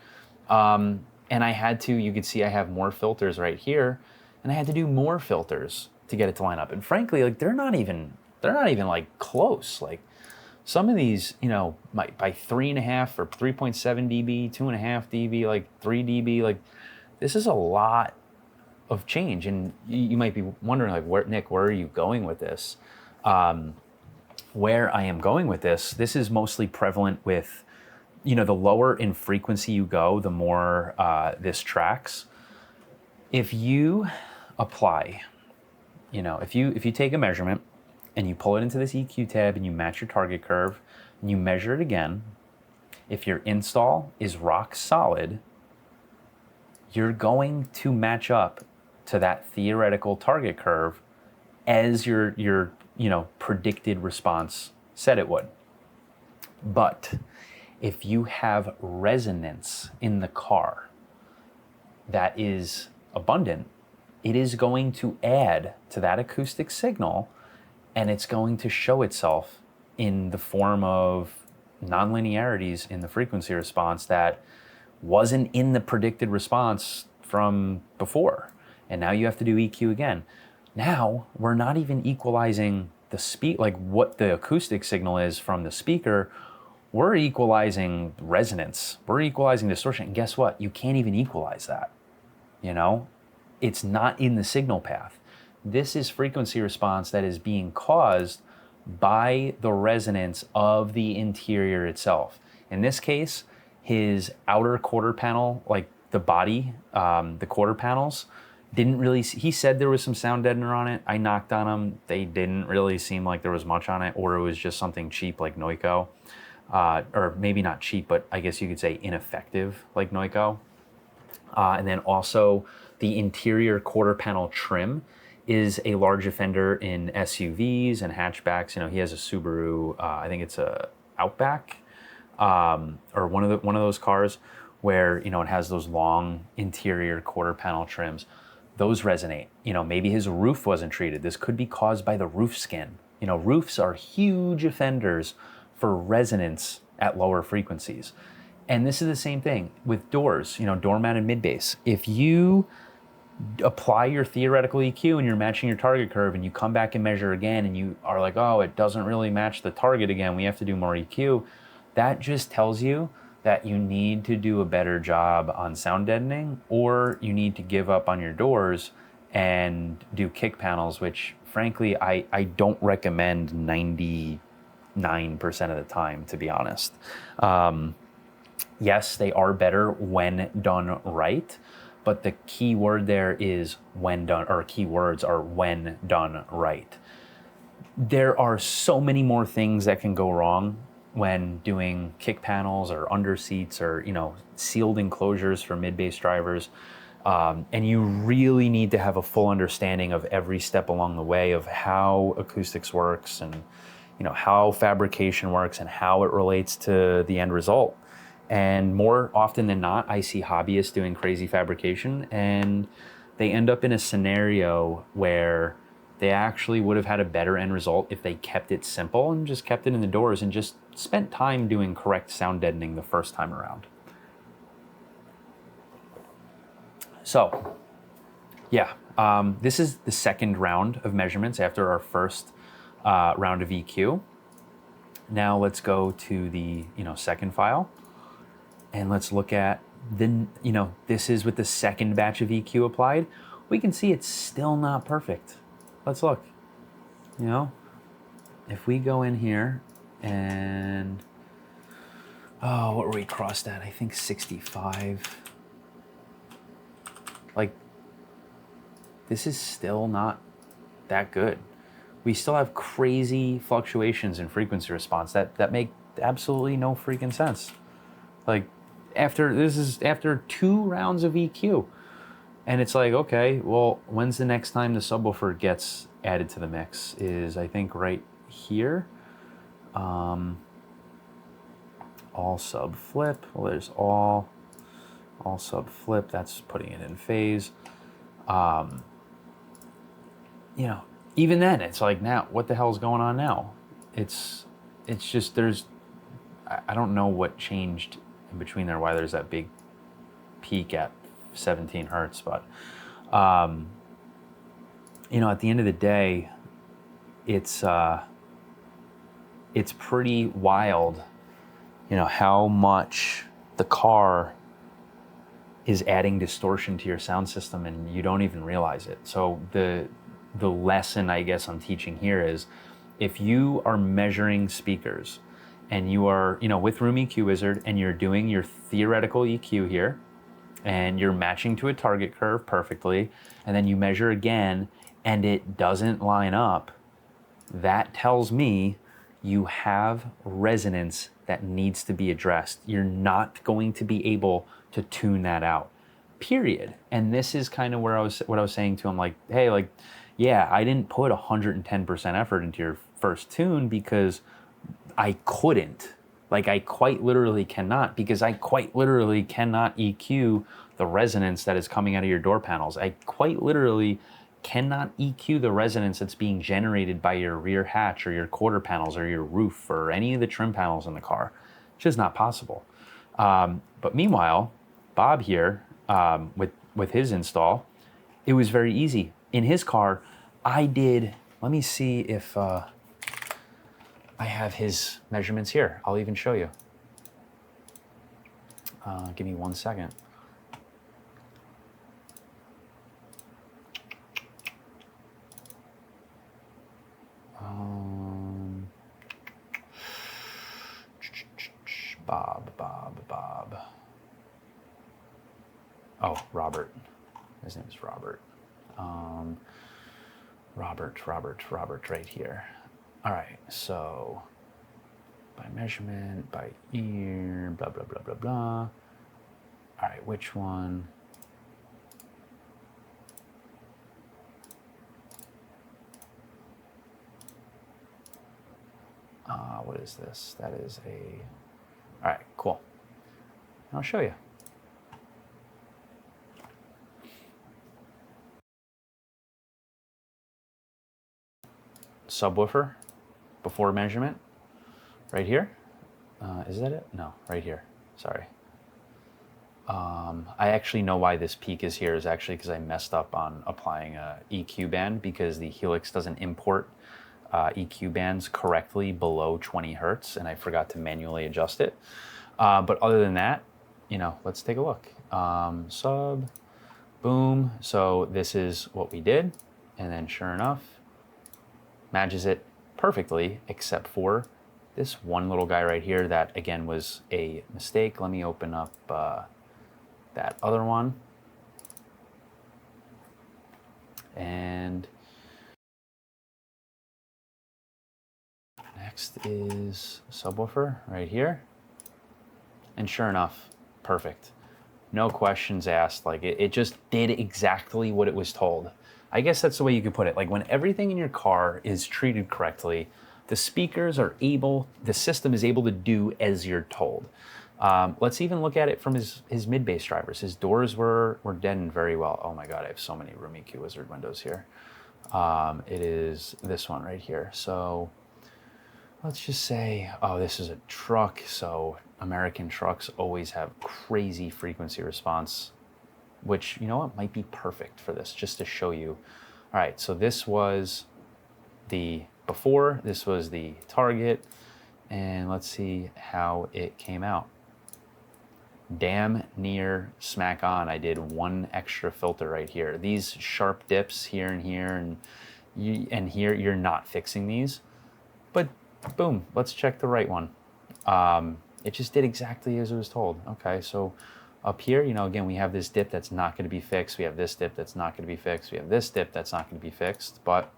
And I had to, you could see I have more filters right here, and I had to do more filters to get it to line up. And frankly, like they're not even like close. Like some of these, by 3.5 or 3.7 dB, 2.5 dB, like 3 dB, like this is a lot of change. And you might be wondering, like, Nick, where are you going with this? Where I am going with this is mostly prevalent with, the lower in frequency you go, the more this tracks. If you apply, if you take a measurement and you pull it into this EQ tab and you match your target curve and you measure it again, if your install is rock solid, you're going to match up to that theoretical target curve as your predicted response said it would. But if you have resonance in the car that is abundant, it is going to add to that acoustic signal, and it's going to show itself in the form of nonlinearities in the frequency response that wasn't in the predicted response from before. And now you have to do EQ again. Now we're not even equalizing the like what the acoustic signal is from the speaker. We're equalizing resonance. We're equalizing distortion. And guess what? You can't even equalize that. It's not in the signal path. This is frequency response that is being caused by the resonance of the interior itself. In this case, his outer quarter panel, like the body, the quarter panels, didn't really, he said there was some sound deadener on it. I knocked on them. They didn't really seem like there was much on it, or it was just something cheap like Noiko. Or maybe not cheap, but I guess you could say ineffective like Noiko. And then also the interior quarter panel trim is a large offender in SUVs and hatchbacks. He has a Subaru, I think it's a Outback, or one of those cars where, it has those long interior quarter panel trims. Those resonate. Maybe his roof wasn't treated. This could be caused by the roof skin. Roofs are huge offenders for resonance at lower frequencies. And this is the same thing with doors, door mounted mid bass. If you apply your theoretical EQ and you're matching your target curve and you come back and measure again and you are like, oh, it doesn't really match the target again, we have to do more EQ, that just tells you that you need to do a better job on sound deadening, or you need to give up on your doors and do kick panels, which frankly, I don't recommend 99% of the time, to be honest. Yes, they are better when done right, but the key word there is when done, or keywords are when done right. There are so many more things that can go wrong when doing kick panels or under seats or, sealed enclosures for mid-bass drivers. And you really need to have a full understanding of every step along the way of how acoustics works and, how fabrication works and how it relates to the end result. And more often than not, I see hobbyists doing crazy fabrication and they end up in a scenario where they actually would have had a better end result if they kept it simple and just kept it in the doors and just spent time doing correct sound deadening the first time around. So, yeah, this is the second round of measurements after our first round of EQ. Now let's go to the second file, and let's look at this is with the second batch of EQ applied. We can see it's still not perfect. Let's look. If we go in here and what were we crossed at? I think 65. Like, this is still not that good. We still have crazy fluctuations in frequency response that make absolutely no freaking sense. Like, this is after 2 rounds of EQ. And it's like, okay, well, when's the next time the subwoofer gets added to the mix? Is, I think, right here. All sub flip. Well, there's all sub flip. That's putting it in phase. Even then, it's like, now, what the hell's going on now? It's just, I don't know what changed in between there, why there's that big peak at 17 hertz, but at the end of the day, it's pretty wild, how much the car is adding distortion to your sound system and you don't even realize it. So the lesson I guess I'm teaching here is, if you are measuring speakers and you are, with Room EQ Wizard, and you're doing your theoretical EQ here, and you're matching to a target curve perfectly, and then you measure again and it doesn't line up, that tells me you have resonance that needs to be addressed. You're not going to be able to tune that out, period. And this is kind of what I was saying to him, like, hey, like, yeah, I didn't put 110% effort into your first tune because I couldn't. Like, I quite literally cannot, because I quite literally cannot EQ the resonance that is coming out of your door panels. I quite literally cannot EQ the resonance that's being generated by your rear hatch or your quarter panels or your roof or any of the trim panels in the car. It's just not possible. But meanwhile, Bob here, with his install, it was very easy. In his car, let me see if I have his measurements here. I'll even show you. Give me 1 second. Bob. Oh, Robert. His name is Robert. Robert right here. All right, so by measurement, by ear, blah, blah, blah, blah, blah. All right, which one? What is this? That is all right, cool. I'll show you. Subwoofer before measurement, right here. Is that it? No, right here. Sorry. I actually know why this peak is here, is actually because I messed up on applying a EQ band, because the Helix doesn't import EQ bands correctly below 20 hertz, and I forgot to manually adjust it. But other than that, let's take a look. Sub, boom. So this is what we did, and then sure enough, matches it perfectly, except for this one little guy right here that, again, was a mistake. Let me open up that other one. And next is subwoofer right here. And sure enough, perfect. No questions asked. Like, it just did exactly what it was told. I guess that's the way you could put it. Like, when everything in your car is treated correctly, the speakers are the system is able to do as you're told. Let's even look at it from his mid-bass drivers. His doors were deadened very well. Oh my God, I have so many Room EQ Wizard windows here. It is this one right here. So let's just say, oh, this is a truck. So American trucks always have crazy frequency response which, you know what, might be perfect for this, just to show you. All right, so this was the before, this was the target, and let's see how it came out. Damn near smack on. I did one extra filter right here. These sharp dips here and here and here, you're not fixing these, but boom, let's check the right one. It just did exactly as it was told. Okay, so up here, you know, again, we have this dip that's not going to be fixed. We have this dip that's not going to be fixed. We have this dip that's not going to be fixed, but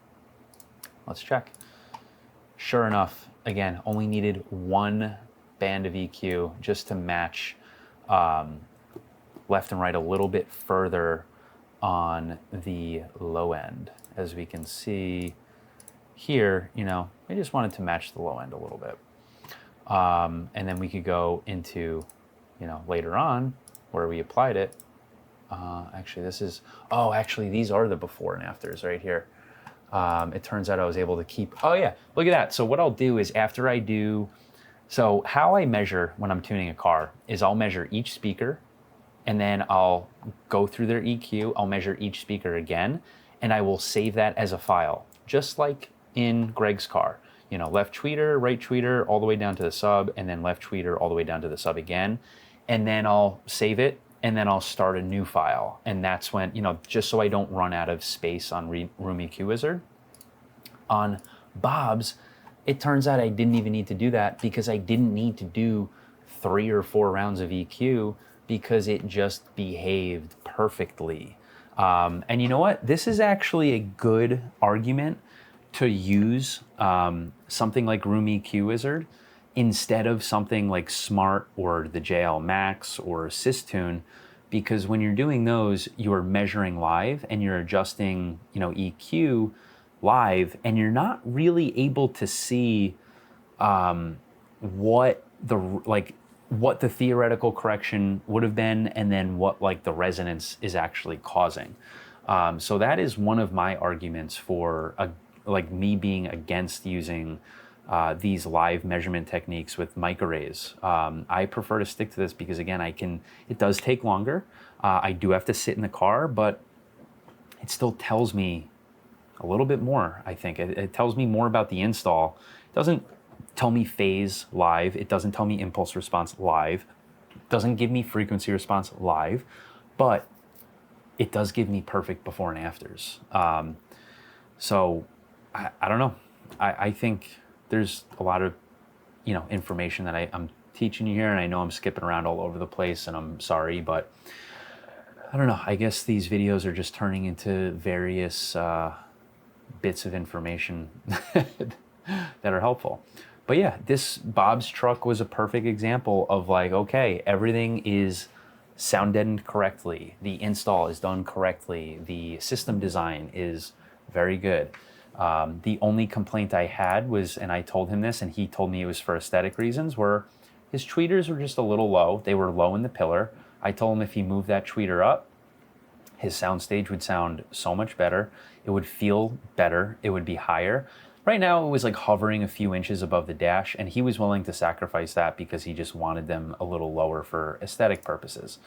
let's check. Sure enough, again, only needed one band of EQ just to match left and right a little bit further on the low end. As we can see here, you know, I just wanted to match the low end a little bit. And then we could go into, you know, later on where we applied it. Actually, this is, oh, actually, these are the before and afters right here. It turns out I was able to keep, oh yeah, look at that. So what I'll do is after I do, so how I measure when I'm tuning a car is I'll measure each speaker and then I'll go through their EQ, I'll measure each speaker again, and I will save that as a file, just like in Greg's car. You know, left tweeter, right tweeter, all the way down to the sub, and then left tweeter all the way down to the sub again. And then I'll save it, and then I'll start a new file. And that's when, you know, just so I don't run out of space on Room EQ Wizard. On Bob's, it turns out I didn't even need to do that because I didn't need to do 3 or 4 rounds of EQ because it just behaved perfectly. And you know what? This is actually a good argument to use something like Room EQ Wizard instead of something like Smart or the JL Max or Systune, because when you're doing those, you're measuring live and you're adjusting, you know, EQ live, and you're not really able to see what the theoretical correction would have been, and then what like the resonance is actually causing. So that is one of my arguments for like me being against using these live measurement techniques with mic arrays. I prefer to stick to this because again, it does take longer. I do have to sit in the car, but it still tells me a little bit more, I think. It tells me more about the install. It doesn't tell me phase live. It doesn't tell me impulse response live. It doesn't give me frequency response live, but it does give me perfect before and afters. So I don't know. I think there's a lot of, you know, information that I'm teaching you here, and I know I'm skipping around all over the place, and I'm sorry, but I don't know. I guess these videos are just turning into various bits of information that are helpful. But yeah, this Bob's truck was a perfect example of like, okay, everything is sound deadened correctly. The install is done correctly. The system design is very good. The only complaint I had was, and I told him this, and he told me it was for aesthetic reasons, were his tweeters were just a little low. They were low in the pillar. I told him if he moved that tweeter up, his soundstage would sound so much better. It would feel better. It would be higher. Right now, it was like hovering a few inches above the dash, and he was willing to sacrifice that because he just wanted them a little lower for aesthetic purposes.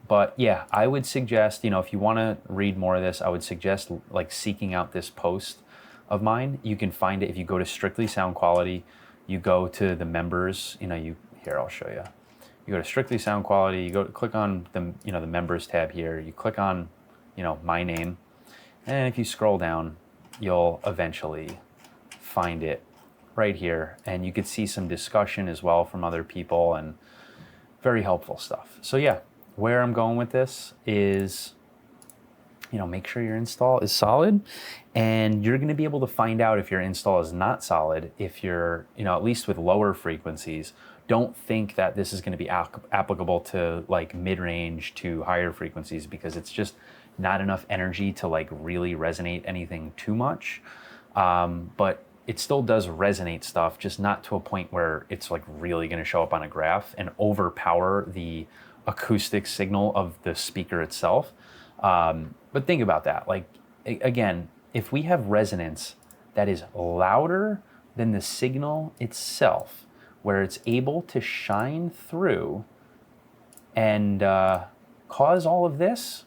But yeah, I would suggest, you know, if you want to read more of this, I would suggest like seeking out this post of mine. You can find it if you go to Strictly Sound Quality, you go to the members, you know, here, I'll show you. You go to Strictly Sound Quality, you go click on the, you know, the members tab here, you click on, you know, my name, and if you scroll down, you'll eventually find it right here, and you could see some discussion as well from other people and very helpful stuff. So yeah, where I'm going with this is, you know, make sure your install is solid, and you're going to be able to find out if your install is not solid if you're, you know, at least with lower frequencies. Don't think that this is going to be applicable to like mid-range to higher frequencies, because it's just not enough energy to like really resonate anything too much. But it still does resonate stuff, just not to a point where it's like really going to show up on a graph and overpower the acoustic signal of the speaker itself. But think about that. Like, again, if we have resonance that is louder than the signal itself, where it's able to shine through and cause all of this,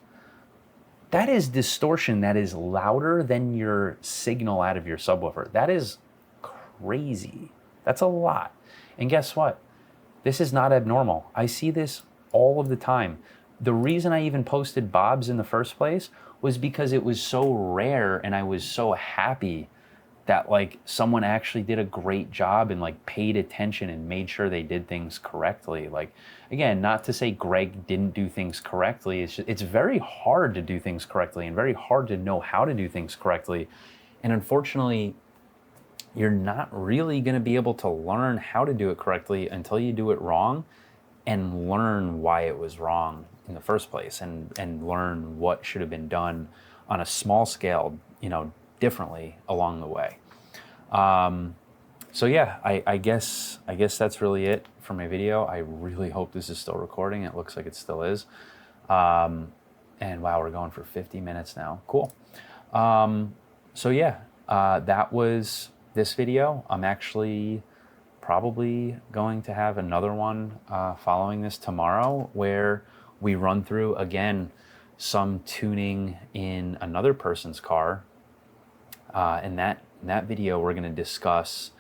that is distortion that is louder than your signal out of your subwoofer. That is crazy. That's a lot. And guess what? This is not abnormal. I see this all of the time. The reason I even posted Bob's in the first place was because it was so rare, and I was so happy that like someone actually did a great job and like paid attention and made sure they did things correctly. Like, again, not to say Greg didn't do things correctly. It's very hard to do things correctly and very hard to know how to do things correctly. And unfortunately, you're not really going to be able to learn how to do it correctly until you do it wrong and learn why it was wrong in the first place, and learn what should have been done on a small scale, you know, differently along the way. So yeah, I guess that's really it for my video. I really hope this is still recording. It looks like it still is. And wow, we're going for 50 minutes now. Cool. So yeah, that was this video. I'm actually probably going to have another one following this tomorrow, where we run through again some tuning in another person's car. In that video, we're going to discuss,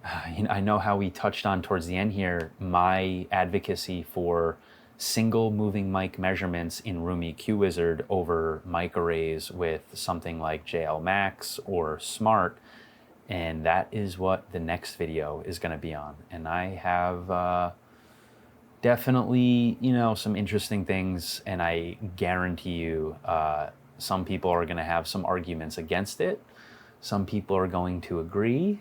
I know how we touched on towards the end here, my advocacy for single moving mic measurements in Room EQ Wizard over mic arrays with something like JL Max or Smart. And that is what the next video is going to be on. And I have definitely, you know, some interesting things, and I guarantee you some people are going to have some arguments against it. Some people are going to agree.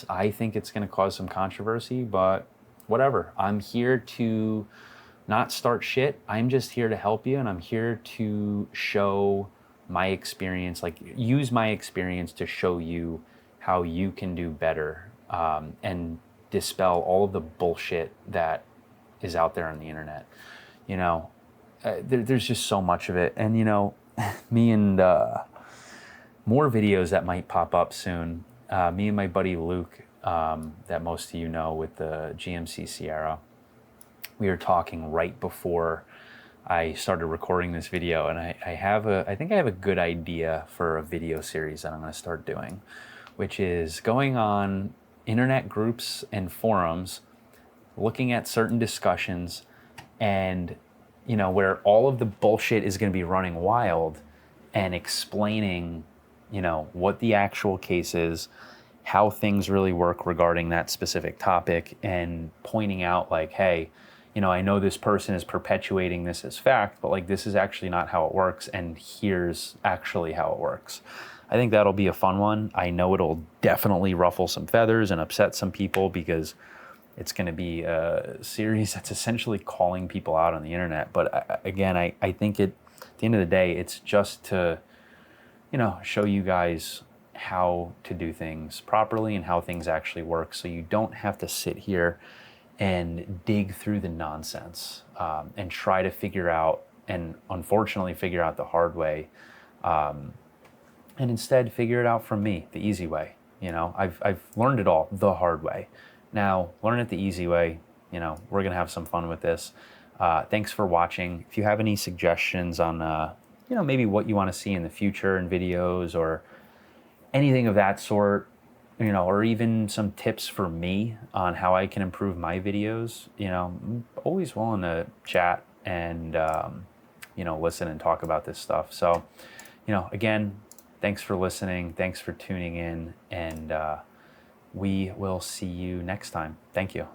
I think it's going to cause some controversy, but whatever. I'm here to not start shit. I'm just here to help you, and I'm here to show my experience, like use my experience to show you how you can do better, and dispel all of the bullshit that is out there on the internet. You know, there's just so much of it. And, you know, me and more videos that might pop up soon. Me and my buddy Luke, that most of you know, with the GMC Sierra, we were talking right before I started recording this video, and I think I have a good idea for a video series that I'm going to start doing, which is going on internet groups and forums, looking at certain discussions, and, you know, where all of the bullshit is going to be running wild, and explaining, you know, what the actual case is, how things really work regarding that specific topic, and pointing out like, hey, you know, I know this person is perpetuating this as fact, but like this is actually not how it works, and here's actually how it works. I think that'll be a fun one. I know it'll definitely ruffle some feathers and upset some people, because it's going to be a series that's essentially calling people out on the internet. But again, I think at the end of the day, it's just to, you know, show you guys how to do things properly and how things actually work, so you don't have to sit here and dig through the nonsense, and try to figure out, and unfortunately figure out the hard way, and instead figure it out from me, the easy way. You know, I've learned it all the hard way. Now, learn it the easy way. You know, we're gonna have some fun with this. Thanks for watching. If you have any suggestions on, you know, maybe what you want to see in the future in videos or anything of that sort, you know, or even some tips for me on how I can improve my videos, you know, I'm always willing to chat and, you know, listen and talk about this stuff. So, you know, again, thanks for listening. Thanks for tuning in, and we will see you next time. Thank you.